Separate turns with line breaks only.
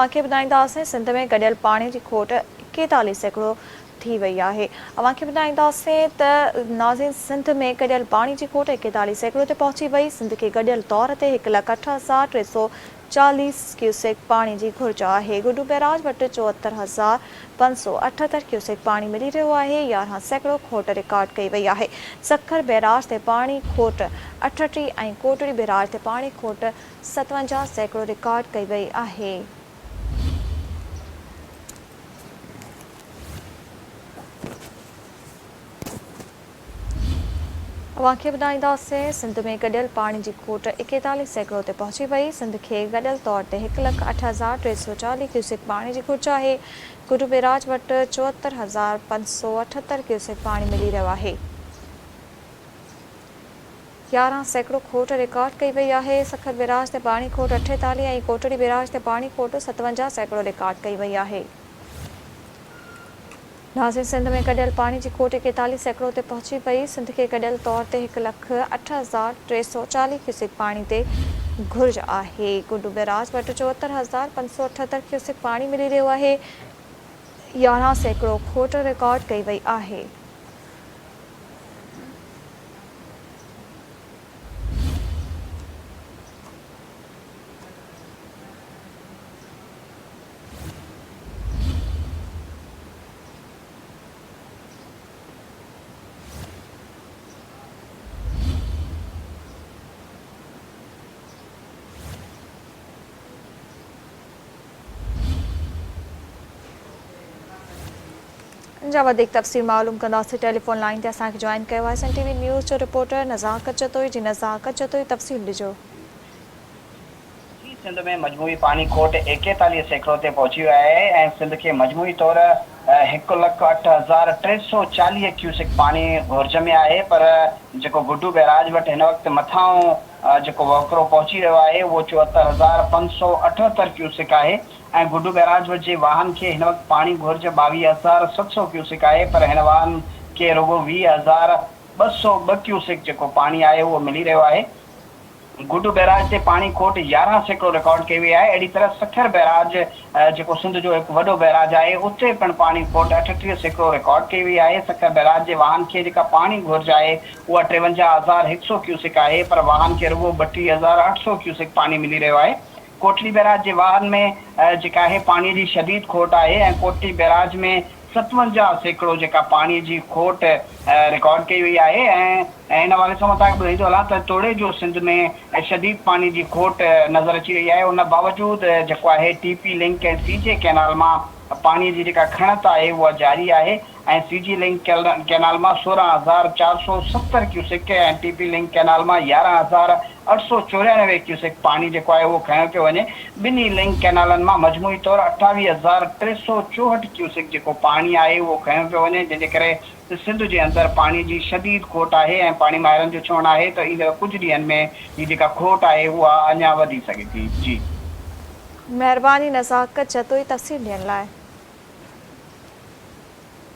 अवांखे ॿुधाईंदासीं सिंध में गॾियल पाणी जी खोट 41 सैकड़ो थी वई आहे। अवांखे ॿुधाईंदासीं त नाज़रीन सिंध में गॾियल पाणी जी खोट 41 सैकड़ो ते पहुची वई। सिंध खे गॾियल तौर ते 1,08,340 क्यूसेक पाणी जी घुर्ज आहे। गुडू बैराज वटि 74,578 क्यूसेक पाणी मिली रहियो आहे। 11 सैकड़ो खोट रिकॉर्ड कई वई आहे। सखर बैराज ते पाणी खोट 38 ऐं कोटड़ी बैराज ते पाणी खोट 57 सैकड़ो रिकॉर्ड कई वई आहे। अवांखे ॿुधाईंदासीं सिंध में गॾियल पाणी जी खोट 41 सैकड़ो ते पहुची वई। सिंध खे गॾियल तौर ते 1,08,340 क्यूसेक पाणी जी घुर्ज आहे। गुडू बैराज वटि 74,578 क्यूसेक पाणी मिली रहियो आहे। 11 सैकड़ो खोट रिकॉर्ड कई वई आहे। सखर बैराज ते पाणी खोट 48 ऐं कोटड़ी बैराज ते पाणी खोट 57 सैकड़ो रिकॉर्ड कई वई आहे। नाज़रीन सिंध में गॾियल पाणी जी खोट 41 सैकड़ो ते पहुची वई। सिंध खे गॾियल तौर ते 1,08,340 क्यूसेक पाणी ते घुर्ज आहे। गुडू बैराज वटि 74,578 क्यूसेक पाणी मिली रहियो आहे। 11 सैकड़ो खोट रिकॉर्ड कई वई आहे। जा वधीक तफ़सील मालूम कंदासीं। टेलीफोन लाइन ते असांखे जॉइन कयो आहे SNTV न्यूज़ जो रिपोर्टर नज़ाकत जतोई। जी नज़ाकत जतोई, तफ़सील ॾिजो।
सिंध में मजमूई पानी खोट 41 सैकड़ो ते पहुची वियो आहे ऐं सिंध खे मजमूई तौर 1,08,340 क्यूसेक पानी घुर्ज में आहे। पर जेको गुडू बैराज वटि हिन वक़्तु मथां जेको वकिरो पहुची रहियो आहे उहो 74,578 क्यूसेक आहे ऐं गुडू बैराज वटि जे वाहन खे हिन वक़्तु पाणी घुर्ज 22,700 क्यूसेक आहे। पर हिन वाहन खे रुगो 20,202 क्यूसेक जेको पाणी आहे उहो मिली रहियो आहे। गुडू बैराज ते पाणी खोट 11 सैकड़ो रिकॉर्ड कई वई आहे। अहिड़ी तरह सखर बैराज जेको सिंध जो हिकु वॾो बैराज आहे उते पिणु पाणी खोट 38 सैकड़ो रिकॉर्ड कई वई आहे। सखर बैराज जे वाहन खे जेका पाणी घुर्ज आहे उहा 53,100 क्यूसेक आहे, पर वाहन खे रुगो 32,800 क्यूसेक पाणी मिली रहियो आहे। कोटड़ी बैराज जे वाहन में जेका आहे पाणीअ जी शदीद खोट आहे ऐं कोटड़ी बैराज में 57 सैकड़ो जेका पाणी जी खोट रिकॉर्ड कई वई आहे। ऐं हिन हवाले सां मां तव्हांखे ॿुधाईंदो हलां त तोड़े जो सिंध में शदीद पाणी जी खोट नज़र अची रही आहे। उन बावजूदि जेको आहे TP लिंक ऐं CJ कैनाल मां पाणीअ जी जेका खणत आहे उहा जारी आहे ऐं CG लिंक कैनाल मां 16,470 क्यूसेक ऐं TP लिंक कैनाल मां 11,894 क्यूसेक पाणी जेको आहे उहो खयो पियो वञे। ॿिन्ही लिंक कैनालनि मां मजमूई तौर 28,364 क्यूसेक जेको पाणी आहे उहो खयो पियो वञे, जंहिंजे करे सिंध जे अंदरि पाणी जी शदीद खोट आहे ऐं पाणी माहिरनि जो चवणु आहे त ईंदड़ कुझु ॾींहंनि में हीअ जेका खोट आहे उहा अञा वधी सघे थी। जी
महिरबानी नज़ाकत जतोई, तफ़सील ॾियण लाइ।